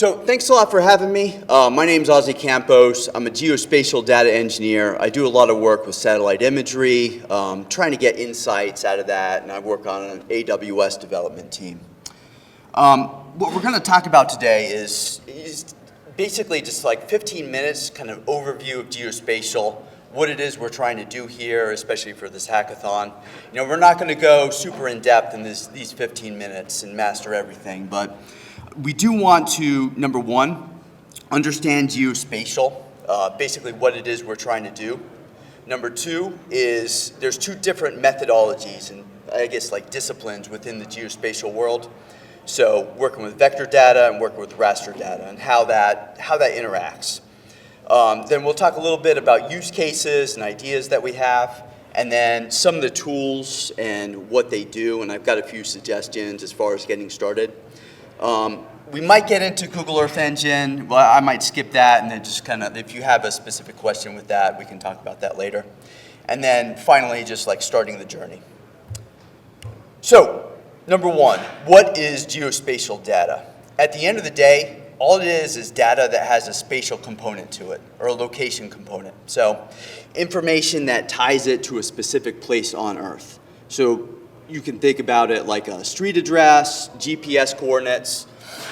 So thanks a lot for having me. My name's Ozzy Campos. I'm a geospatial data engineer. I do a lot of work with satellite imagery, trying to get insights out of that, and I work on an AWS development team. What we're going to talk about today is basically just like 15 minutes kind of overview of geospatial, what it is we're trying to do here, especially for this hackathon. You know, we're not going to go super in depth in these 15 minutes and master everything, but we do want to, number one, understand geospatial, basically what it is we're trying to do. Number two is there's two different methodologies and I guess like disciplines within the geospatial world. So working with vector data and working with raster data and how that interacts. Then we'll talk a little bit about use cases and ideas that we have, and then some of the tools and what they do, and I've got a few suggestions as far as getting started. We might get into Google Earth Engine. Well, I might skip that, and then just kind of, if you have a specific question with that, we can talk about that later. And then finally, just like starting the journey. So, number one, what is geospatial data? At the end of the day, all it is data that has a spatial component to it, or a location component. So, information that ties it to a specific place on Earth. So, you can think about it like a street address, GPS coordinates.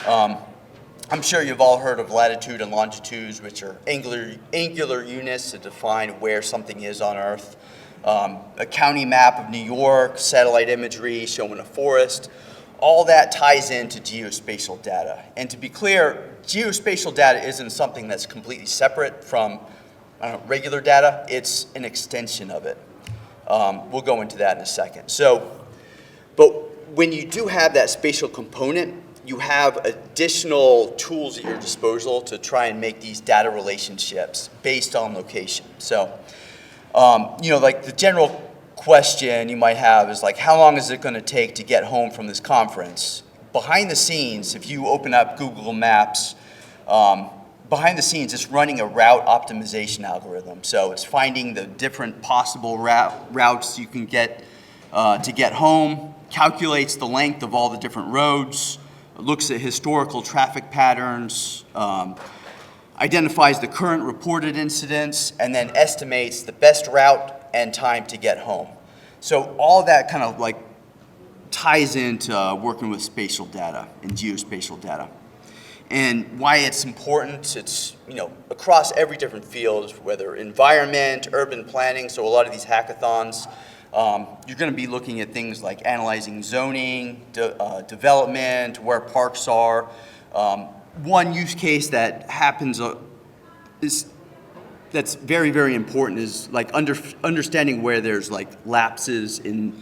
I'm sure you've all heard of latitude and longitudes, which are angular units to define where something is on Earth. A county map of New York, satellite imagery showing a forest. All that ties into geospatial data. And to be clear, geospatial data isn't something that's completely separate from regular data. It's an extension of it. We'll go into that in a second. But when you do have that spatial component, you have additional tools at your disposal to try and make these data relationships based on location. So, you know, like the general question you might have is like, how long is it going to take to get home from this conference? Behind the scenes, if you open up Google Maps, behind the scenes, it's running a route optimization algorithm. So it's finding the different possible routes you can get to get home, calculates the length of all the different roads, looks at historical traffic patterns, identifies the current reported incidents, and then estimates the best route and time to get home. So all that kind of like ties into working with spatial data and geospatial data. And why it's important, it's, you know, across every different field, whether environment, urban planning, so a lot of these hackathons, you're going to be looking at things like analyzing zoning, development, where parks are. One use case that happens that's very, very important is like understanding where there's like lapses in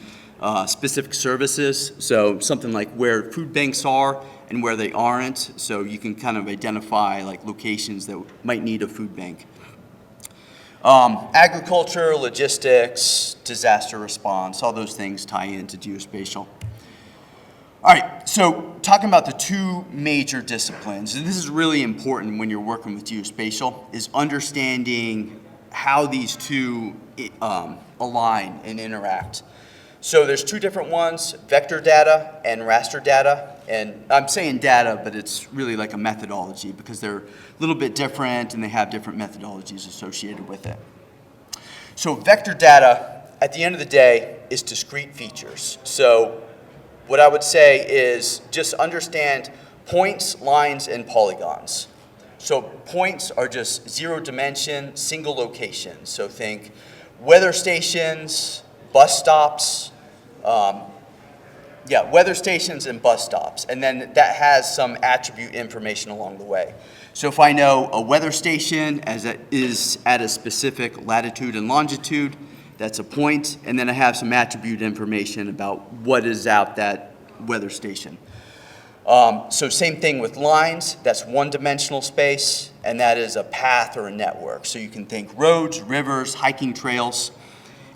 specific services. So something like where food banks are and where they aren't. So you can kind of identify like locations that might need a food bank. Agriculture, logistics, disaster response, all those things tie into geospatial. All right, so talking about the two major disciplines, and this is really important when you're working with geospatial, is understanding how these two align and interact. So there's two different ones, vector data and raster data. And I'm saying data, but it's really like a methodology because they're a little bit different and they have different methodologies associated with it. So vector data, at the end of the day, is discrete features. So what I would say is just understand points, lines, and polygons. So points are just zero dimension, single location. So think weather stations, bus stops, weather stations and bus stops, and then that has some attribute information along the way. So if I know a weather station as it is at a specific latitude and longitude, that's a point, and then I have some attribute information about what is out that weather station. So same thing with lines, that's one-dimensional space, and that is a path or a network. So you can think roads, rivers, hiking trails.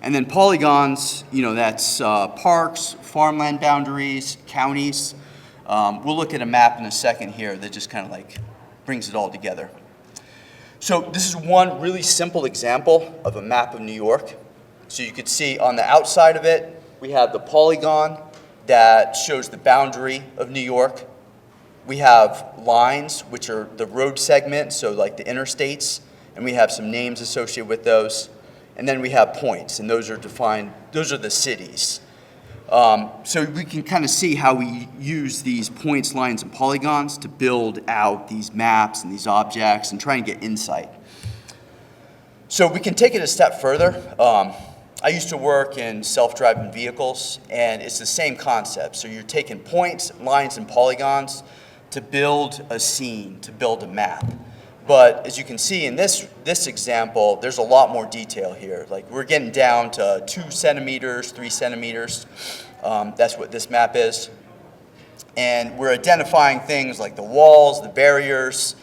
And then polygons, you know, that's parks, farmland boundaries, counties. We'll look at a map in a second here that just kind of like brings it all together. So this is one really simple example of a map of New York. So you could see on the outside of it, we have the polygon that shows the boundary of New York. We have lines, which are the road segments, so like the interstates, and we have some names associated with those. And then we have points, and those are defined, those are the cities. So we can kind of see how we use these points, lines, and polygons to build out these maps and these objects and try and get insight. So we can take it a step further. I used to work in self-driving vehicles, and it's the same concept. So you're taking points, lines, and polygons to build a scene, to build a map. But as you can see in this example, there's a lot more detail here. Like we're getting down to 2 centimeters, 3 centimeters. That's what this map is. And we're identifying things like the walls, the barriers,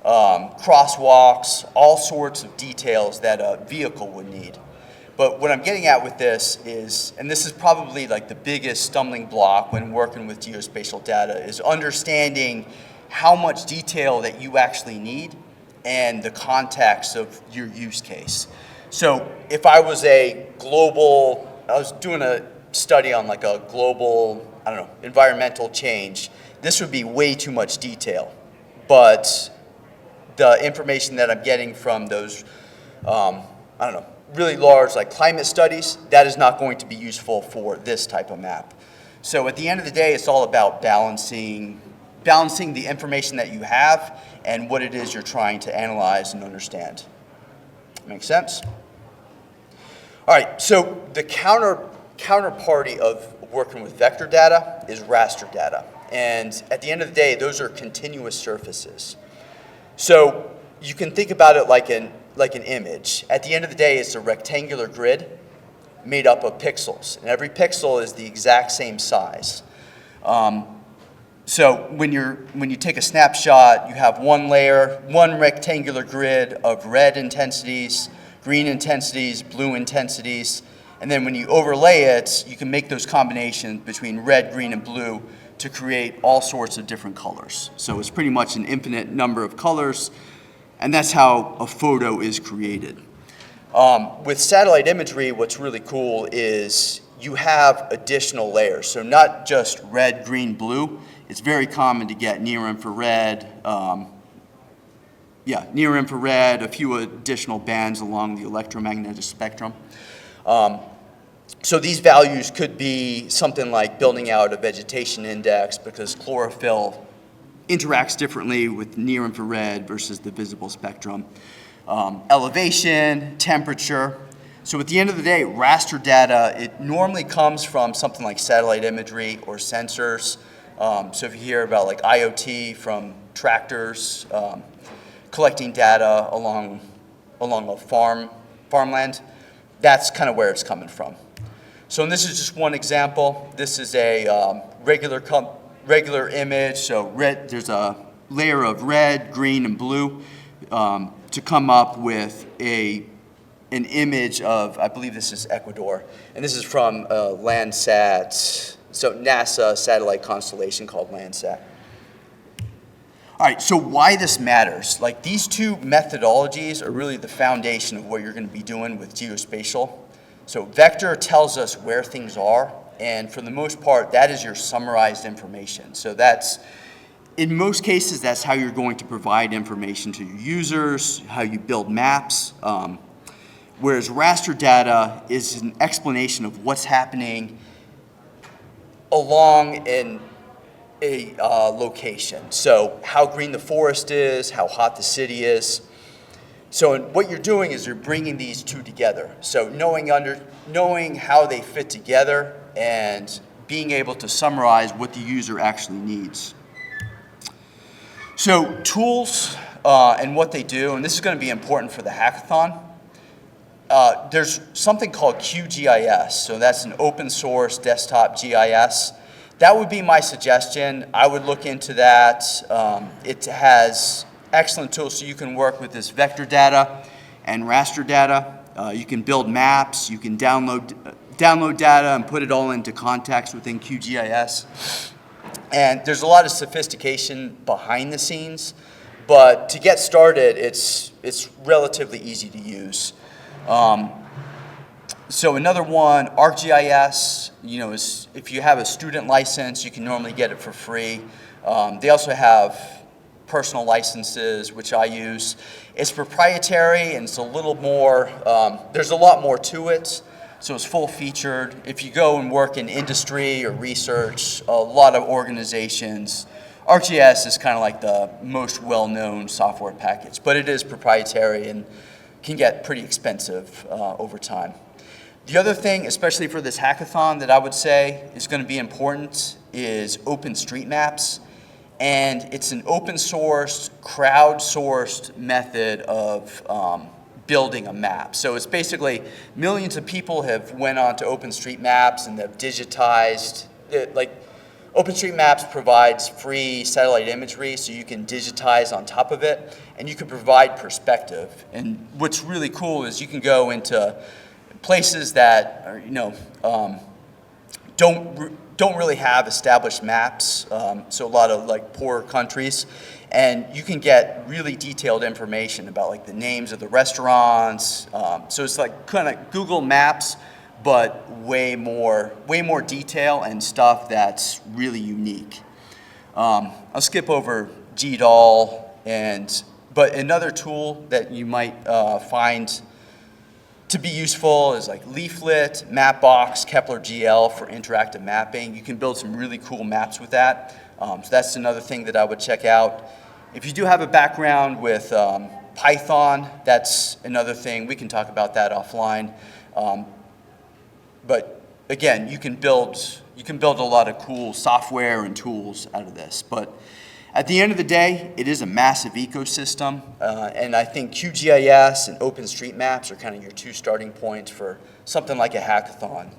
crosswalks, all sorts of details that a vehicle would need. But what I'm getting at with this is, and this is probably like the biggest stumbling block when working with geospatial data, is understanding how much detail that you actually need and the context of your use case. So if I was I was doing a study on like a global, environmental change, this would be way too much detail. But the information that I'm getting from those, really large like climate studies, that is not going to be useful for this type of map. So at the end of the day, it's all about balancing the information that you have and what it is you're trying to analyze and understand. Make sense? All right, so the counterparty of working with vector data is raster data. And at the end of the day, those are continuous surfaces. So you can think about it like an image. At the end of the day, it's a rectangular grid made up of pixels. And every pixel is the exact same size. So when you take a snapshot, you have one layer, one rectangular grid of red intensities, green intensities, blue intensities, and then when you overlay it, you can make those combinations between red, green, and blue to create all sorts of different colors. So it's pretty much an infinite number of colors, and that's how a photo is created. With satellite imagery, what's really cool is you have additional layers. So not just red, green, blue. It's very common to get near infrared, near infrared, a few additional bands along the electromagnetic spectrum. So these values could be something like building out a vegetation index because chlorophyll interacts differently with near infrared versus the visible spectrum. Elevation, temperature. So at the end of the day, raster data, it normally comes from something like satellite imagery or sensors. So if you hear about like IoT from tractors, collecting data along a farmland, that's kind of where it's coming from. So this is just one example. This is a regular image. So there's a layer of red, green, and blue to come up with an image of, I believe this is Ecuador. And this is from Landsat, so NASA satellite constellation called Landsat. All right, so why this matters. Like these two methodologies are really the foundation of what you're going to be doing with geospatial. So vector tells us where things are, and for the most part, that is your summarized information. So that's, in most cases, that's how you're going to provide information to your users, how you build maps. Whereas raster data is an explanation of what's happening along a location. So how green the forest is, how hot the city is. So what you're doing is you're bringing these two together. So knowing how they fit together and being able to summarize what the user actually needs. So tools and what they do, and this is going to be important for the hackathon. There's something called QGIS. So that's an open source desktop GIS. That would be my suggestion. I would look into that. It has excellent tools so you can work with this vector data and raster data. You can build maps. You can download data and put it all into context within QGIS. And there's a lot of sophistication behind the scenes, but to get started, it's relatively easy to use. So another one, ArcGIS, is if you have a student license, you can normally get it for free. They also have personal licenses, which I use. It's proprietary and it's a little more, there's a lot more to it. So it's full featured. If you go and work in industry or research, a lot of organizations, ArcGIS is kind of like the most well-known software package, but it is proprietary and can get pretty expensive over time. The other thing, especially for this hackathon, that I would say is going to be important is OpenStreetMaps. And it's an open source, crowdsourced method of building a map. So it's basically millions of people have went on to OpenStreetMaps and they've digitized it. Like OpenStreetMaps provides free satellite imagery, so you can digitize on top of it, and you can provide perspective. And what's really cool is you can go into places that are, don't really have established maps, so a lot of like poor countries, and you can get really detailed information about like the names of the restaurants. So it's like kind of Google Maps, but way more detail and stuff that's really unique. I'll skip over GDAL, but another tool that you might find to be useful is like Leaflet, Mapbox, Kepler GL for interactive mapping. You can build some really cool maps with that. So that's another thing that I would check out. If you do have a background with Python, that's another thing. We can talk about that offline. But again, you can build a lot of cool software and tools out of this. But at the end of the day, it is a massive ecosystem, and I think QGIS and OpenStreetMaps are kind of your two starting points for something like a hackathon.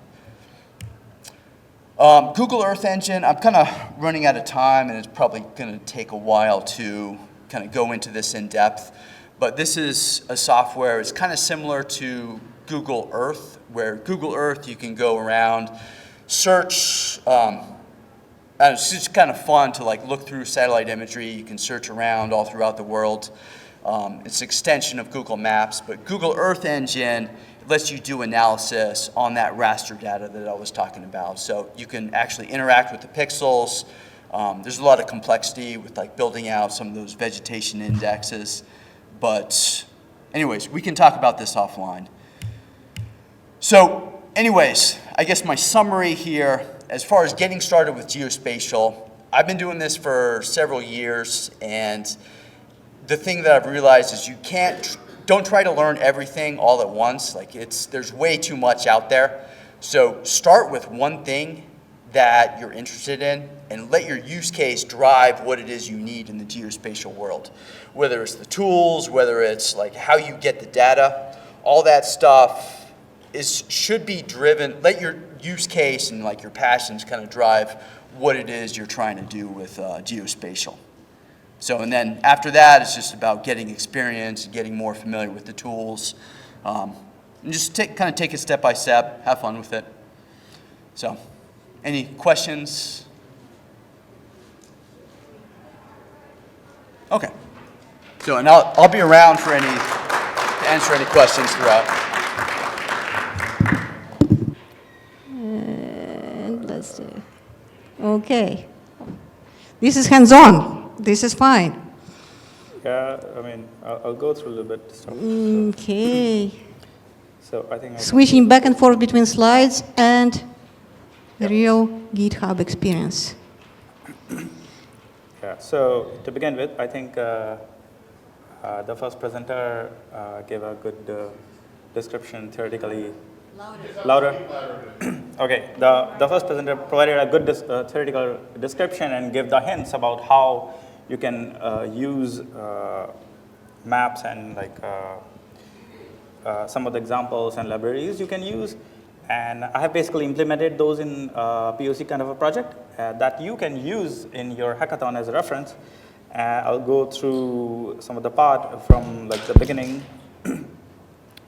Google Earth Engine, I'm kind of running out of time, and it's probably going to take a while to kind of go into this in depth. But this is a software, it's kind of similar to Google Earth, where Google Earth you can go around, search, it's just kind of fun to like look through satellite imagery. You can search around all throughout the world. It's an extension of Google Maps, but Google Earth Engine lets you do analysis on that raster data that I was talking about. So you can actually interact with the pixels. There's a lot of complexity with like building out some of those vegetation indexes. But anyways, we can talk about this offline. So anyways, I guess my summary here, as far as getting started with geospatial, I've been doing this for several years, and the thing that I've realized is don't try to learn everything all at once. Like there's way too much out there. So start with one thing that you're interested in and let your use case drive what it is you need in the geospatial world. Whether it's the tools, whether it's like how you get the data, all that stuff should be driven. Let your use case and like your passions kind of drive what it is you're trying to do with geospatial. So, and then after that, it's just about getting experience, getting more familiar with the tools, and just kind of take it step by step, have fun with it. So, any questions? Okay. So, and I'll be around to answer any questions throughout. And let's do. Okay. This is hands-on. This is fine. Yeah, I mean, I'll go through a little bit stuff. Okay. So I think Switching back and forth between slides and real GitHub experience. Yeah, so to begin with, I think the first presenter gave a good description theoretically. Louder? Okay, the first presenter provided a good theoretical description and gave the hints about how you can use maps and like some of the examples and libraries you can use. And I have basically implemented those in POC kind of a project that you can use in your hackathon as a reference. I'll go through some of the part from like the beginning.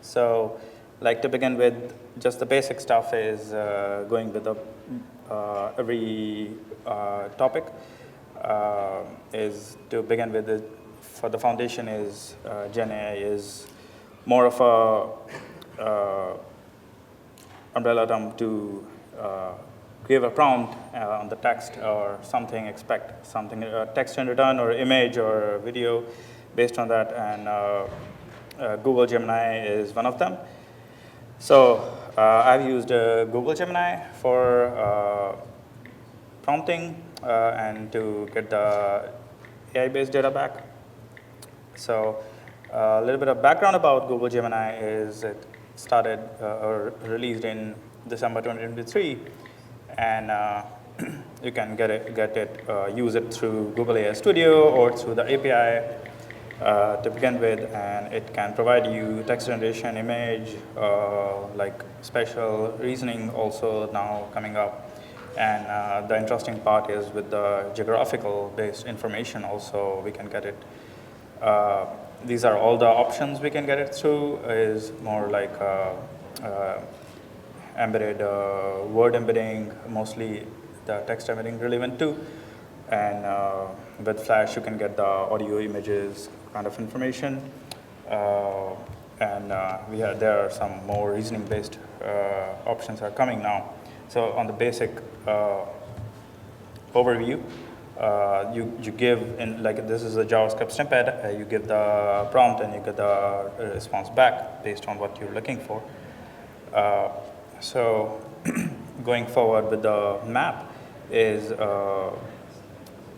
So, like to begin with, just the basic stuff is going with the every topic. Is to begin with, for the foundation is GenAI is more of a umbrella term to give a prompt on the text or something, expect something, text in return or image or video based on that, and Google Gemini is one of them. So I've used Google Gemini for prompting and to get the AI-based data back. So a little bit of background about Google Gemini is it started or released in December 2023, and you can use it through Google AI Studio or through the API to begin with, and it can provide you text generation, image, like spatial reasoning also now coming up. And the interesting part is with the geographical based information also we can get it. These are all the options we can get it through, is more like embedded word embedding, mostly the text embedding relevant too. And with Flash, you can get the audio, images kind of information. And there are some more reasoning-based options are coming now. So on the basic overview, you give, in like this is a JavaScript snippet, you give the prompt and you get the response back based on what you're looking for. So going forward with the map is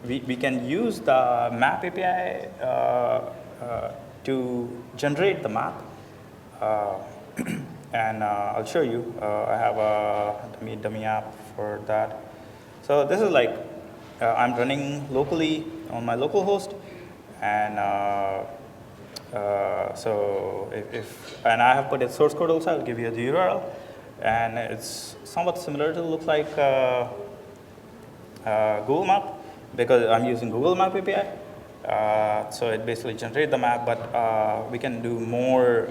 we can use the map API to generate the map. And I'll show you. I have a dummy app for that. So this is like I'm running locally on my local host, and so and I have put its source code also. I'll give you the URL, and it's somewhat similar to look like Google Map because I'm using Google Map API. So it basically generates the map, but we can do more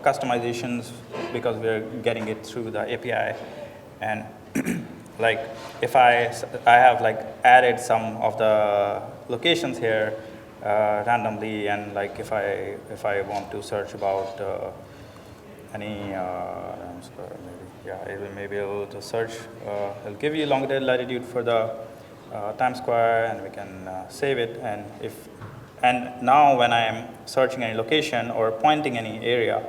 customizations because we're getting it through the API. And like if I have like added some of the locations here randomly, and like if I want to search about any it will maybe able to search. It'll give you longitude, latitude for the Times Square, and we can save it. And now when I'm searching any location or pointing any area,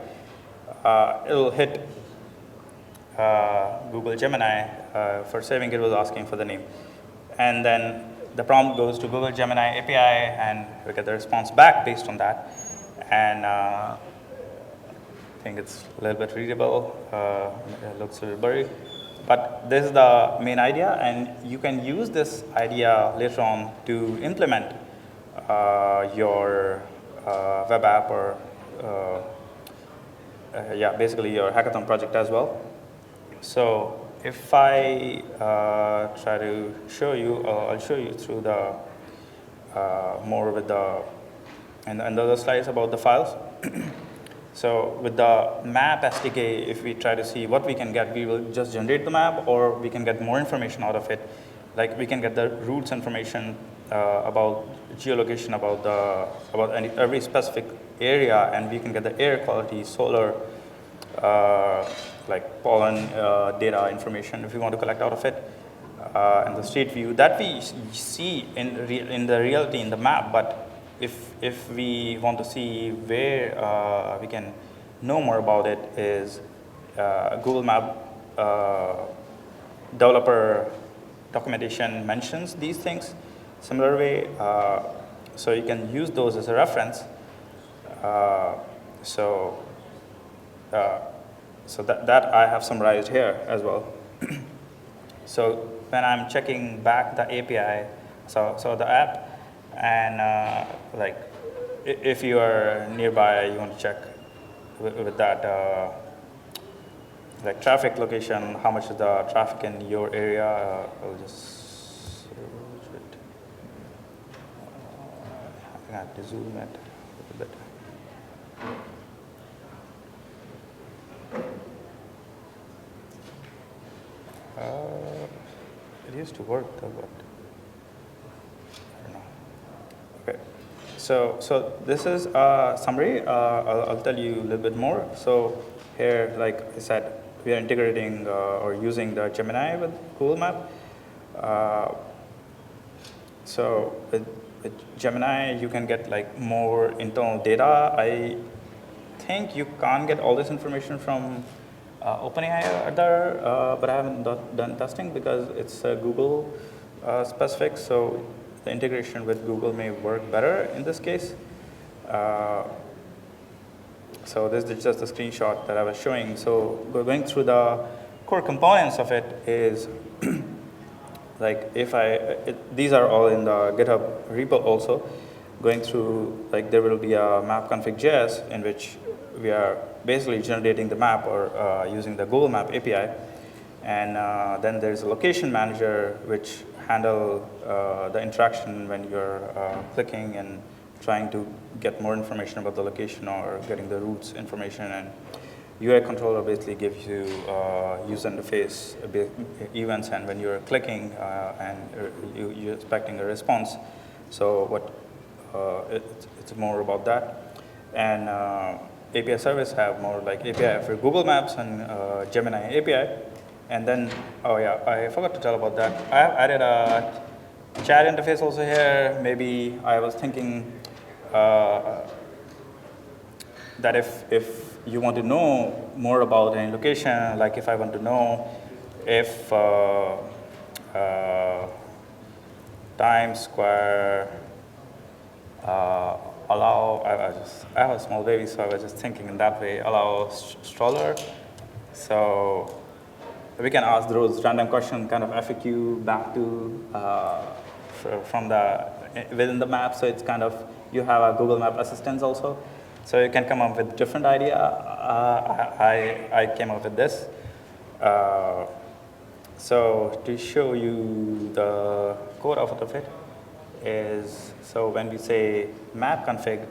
it'll hit Google Gemini. For saving, it was asking for the name, and then the prompt goes to Google Gemini API, and we get the response back based on that. And I think it's a little bit readable. It looks a little blurry. But this is the main idea, and you can use this idea later on to implement your web app or basically your hackathon project as well. So if I try to show you, I'll show you through the more with the and the other slides about the files. So with the map SDK, if we try to see what we can get, we will just generate the map, or we can get more information out of it. Like we can get the routes information about geolocation, about every specific area, and we can get the air quality, solar, like pollen data information if we want to collect out of it, and the street view that we see in the reality in the map. But if we want to see where we can know more about it, is Google Map developer documentation mentions these things similar way, so you can use those as a reference. So that I have summarized here as well. So when I'm checking back the API, so the app, and like if you are nearby, you want to check with that like traffic location, how much is the traffic in your area. I'll just search it. I have to zoom it a little bit. It used to work though, but I don't know. Okay, so this is a summary. I'll tell you a little bit more. So here, like I said, we are integrating or using the Gemini with Google Map. So with Gemini, you can get like more internal data. I think you can't get all this information from OpenAI or other, but I haven't done testing because it's Google specific. So the integration with Google may work better in this case. So this is just a screenshot that I was showing. So going through the core components of it is like if these are all in the GitHub repo also. Going through, like there will be a map config.js in which we are basically generating the map or using the Google Map API. And then there's a location manager which handle the interaction when you're clicking and trying to get more information about the location or getting the routes information. And UI controller basically gives you user interface events, and when you're clicking and you're expecting a response. So what it's more about that. And API service have more like API for Google Maps and Gemini API. And then, oh yeah, I forgot to tell about that. I have added a chat interface also here. Maybe I was thinking that if you want to know more about any location, like if I want to know if Times Square allow, I have a small baby, so I was just thinking in that way, allow stroller. So we can ask those random questions, kind of FAQ back to from within the map. So it's kind of, you have a Google Map assistance also. So you can come up with different idea. I came up with this. So to show you the code of it is, so when we say map config,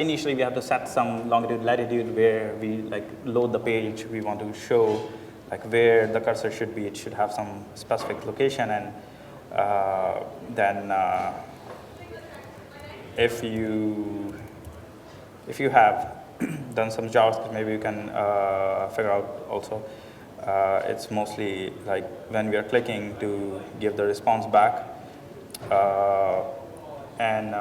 initially we have to set some longitude latitude where we like load the page. We want to show like where the cursor should be. It should have some specific location, and then if you have done some JavaScript, maybe you can figure out also. It's mostly like when we are clicking to give the response back. And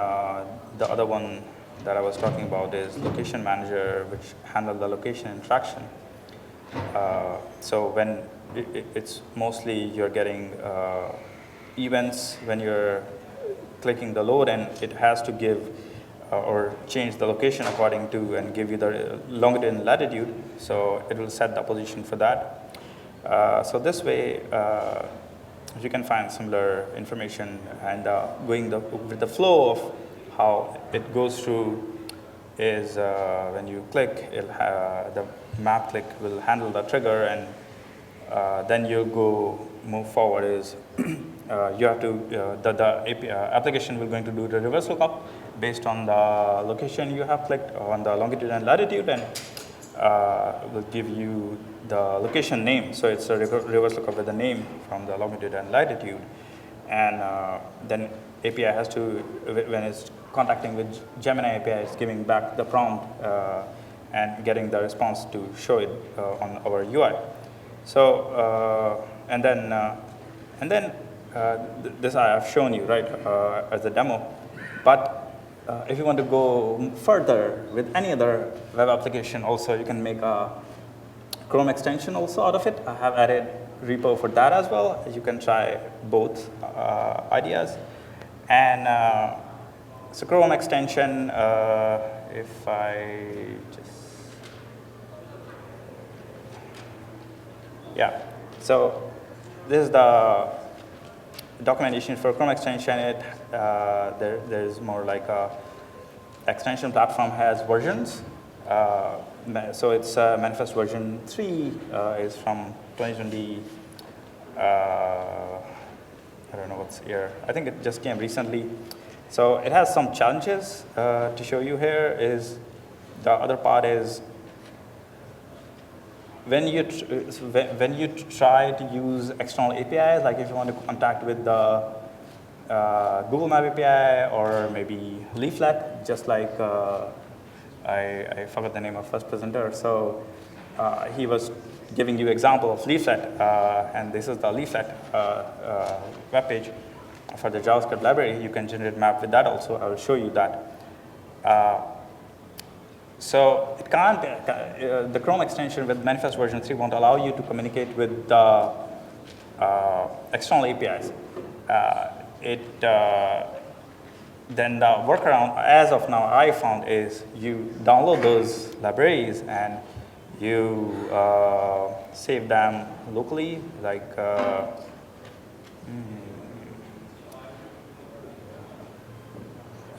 the other one that I was talking about is location manager, which handles the location interaction. So when it's mostly you're getting events when you're clicking the load, and it has to give or change the location according to and give you the longitude and latitude. So it will set the position for that. So this way, you can find similar information, and going with the flow of how it goes through is when you click, the map click will handle the trigger, and then you'll move forward is you have to, the API, application will going to do the reverse lookup based on the location you have clicked on the longitude and latitude, and will give you the location name. So it's a reverse lookup with the name from the longitude and latitude. And then API has to, when it's contacting with Gemini API, it's giving back the prompt and getting the response to show it on our UI. So, and then this I have shown you, right, as a demo. But if you want to go further with any other web application also, you can make a Chrome extension also out of it. I have added repo for that as well. You can try both ideas. And so Chrome extension, if I just, yeah. So this is the documentation for Chrome extension. There's more like a extension platform has versions. So it's manifest version 3 is from 2020. I don't know what's year. I think it just came recently. So it has some challenges to show you here. Is the other part is when you try to use external APIs, like if you want to contact with the Google Map API or maybe Leaflet, just like I forgot the name of first presenter. So he was giving you example of leaflet, and this is the leaflet web page for the JavaScript library. You can generate map with that also. I will show you that. So it can't, the Chrome extension with Manifest version 3 won't allow you to communicate with the external APIs. Then the workaround, as of now, I found is you download those libraries and you save them locally, like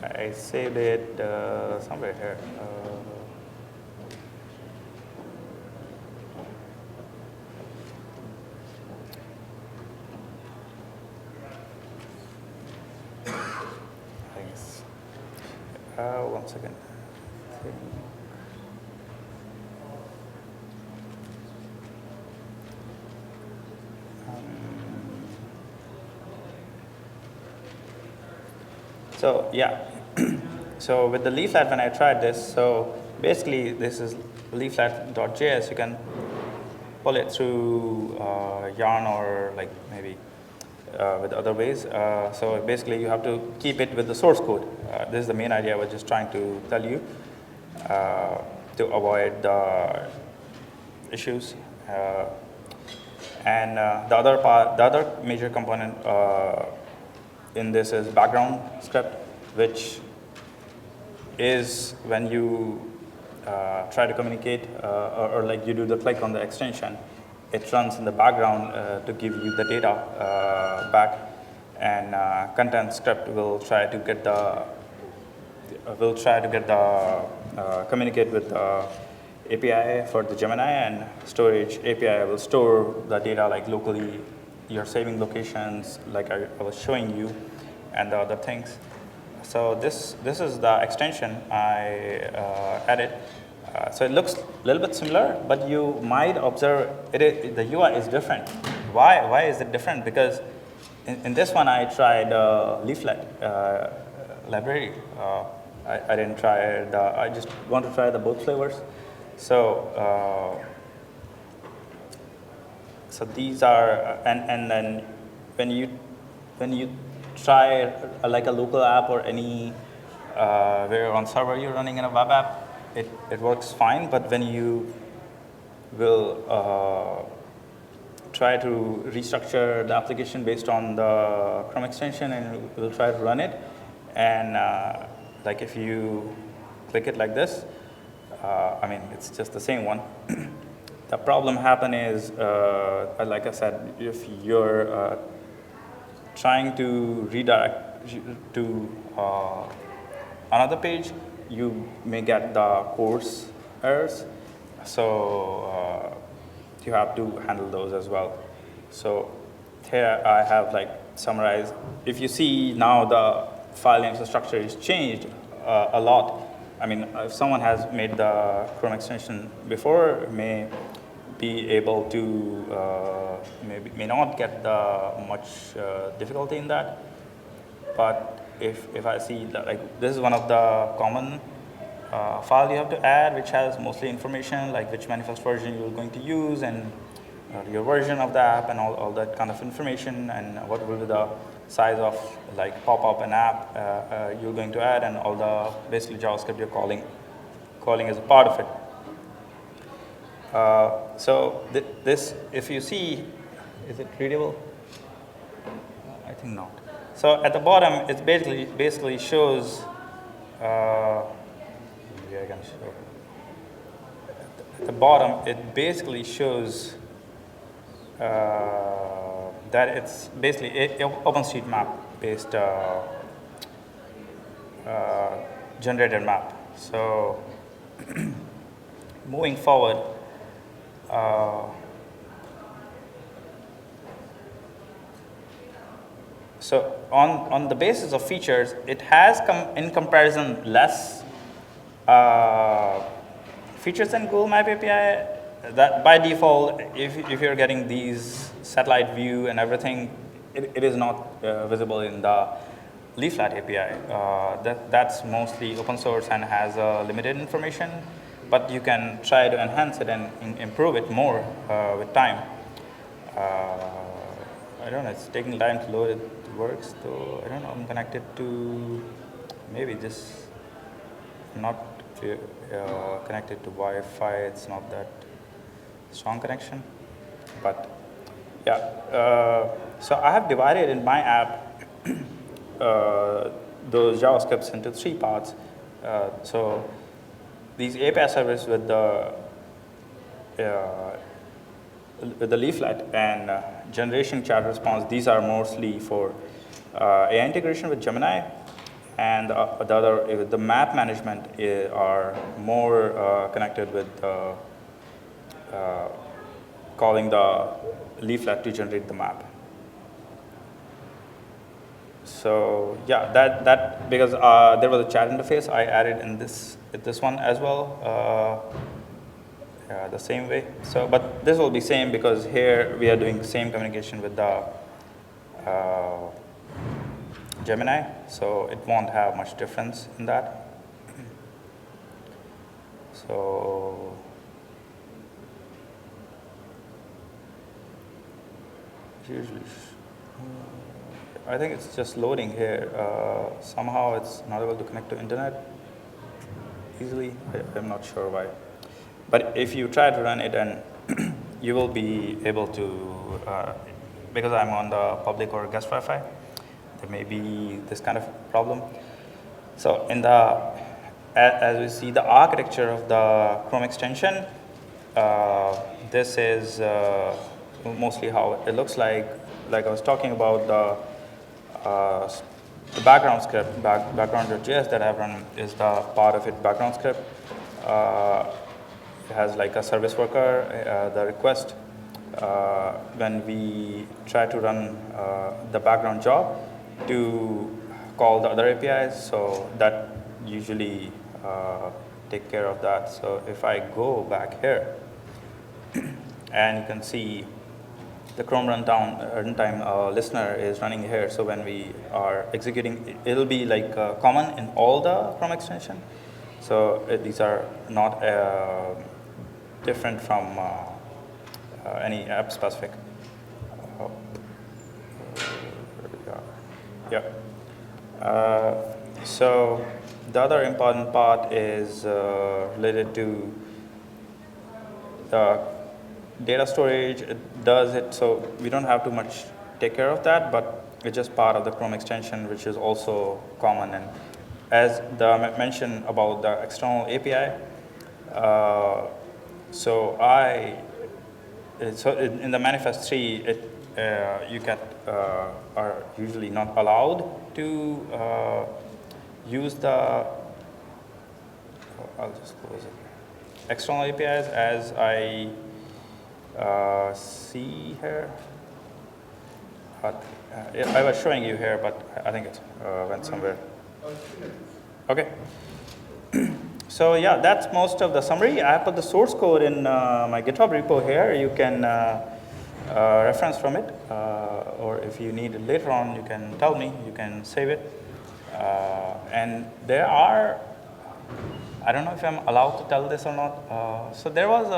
I saved it somewhere here. Thanks. 1 second. So yeah, so with the leaflet, when I tried this, so basically this is leaflet.js. You can pull it through Yarn or like maybe with other ways. So basically you have to keep it with the source code. This is the main idea I was just trying to tell you to avoid the issues. And the other major component in this is background script, which is when you try to communicate or like you do the click on the extension, it runs in the background to give you the data back, and content script will try to get the communicate with the API for the Gemini, and storage API will store the data like locally. You're saving locations like I was showing you, and the other things. So this is the extension I added. So it looks a little bit similar, but you might observe the UI is different. Why is it different? Because in this one I tried leaflet library. I didn't try I just want to try the both flavors. So so these are, and then when you try like a local app or any where on server you're running in a web app, it works fine. But when you will try to restructure the application based on the Chrome extension and we'll try to run it, and like if you click it like this, I mean it's just the same one. The problem happen is, like I said, if you're trying to redirect to another page, you may get the course errors. So you have to handle those as well. So here I have like summarized. If you see now the file infrastructure is changed a lot. I mean, if someone has made the Chrome extension before, may be able to may not get much difficulty in that. But if I see that, like this is one of the common file you have to add, which has mostly information like which manifest version you're going to use and your version of the app and all that kind of information, and what will be the size of like pop-up an app you're going to add, and all the basically JavaScript you're calling as a part of it. So this, if you see, is it readable? I think not. So at the bottom, it basically shows. Maybe I can show. At the bottom, it basically shows that it's basically OpenStreetMap based generated map. So moving forward. So on the basis of features, it has in comparison less features than Google Map API. That by default, if you're getting these satellite view and everything, it is not visible in the Leaflet API. That's mostly open source and has limited information. but you can try to enhance it and improve it more with time. I don't know, it's taking time to load, it works though. I don't know, I'm connected to, maybe this, not connected to Wi-Fi, it's not that strong connection, but yeah. So I have divided in my app those JavaScripts into 3 parts. So these API servers with the leaflet and generation chat response, these are mostly for AI integration with Gemini, and the other, with the map management, are more connected with calling the leaflet to generate the map. So yeah, that because there was a chat interface I added in this one as well. The same way. So, but this will be same because here we are doing the same communication with the Gemini, so it won't have much difference in that. So usually, I think it's just loading here. Somehow it's not able to connect to internet easily. I'm not sure why. But if you try to run it, and you will be able to, because I'm on the public or guest Wi-Fi, there may be this kind of problem. So in the, as we see the architecture of the Chrome extension, this is mostly how it looks like. Like I was talking about the background script, background.js that I've run is the part of it background script. It has like a service worker, the request. When we try to run the background job to call the other APIs, so that usually take care of that. So if I go back here, and you can see the Chrome runtime listener is running here. So when we are executing, it'll be like common in all the Chrome extension. So these are not different from any app specific. Yeah. So the other important part is related to the data storage. It does it, so we don't have to much take care of that, but it's just part of the Chrome extension, which is also common. And as the mention about the external API, so in the manifest 3, you are usually not allowed to use the, I'll just close it, external APIs as I see here. But, I was showing you here, but I think it went somewhere. Okay. So yeah, that's most of the summary. I put the source code in my GitHub repo here. You can reference from it, or if you need it later on, you can tell me. You can save it. And there are, I don't know if I'm allowed to tell this or not. So there was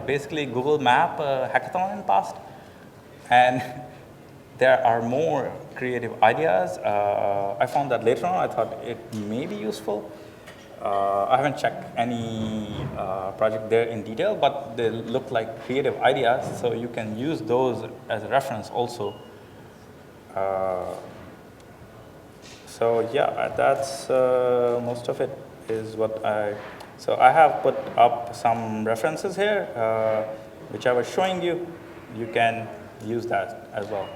basically Google Map hackathon in the past, and there are more creative ideas. I found that later on. I thought it may be useful. I haven't checked any project there in detail, but they look like creative ideas, so you can use those as a reference also. So yeah, that's most of it is what so I have put up some references here, which I was showing you. You can use that as well.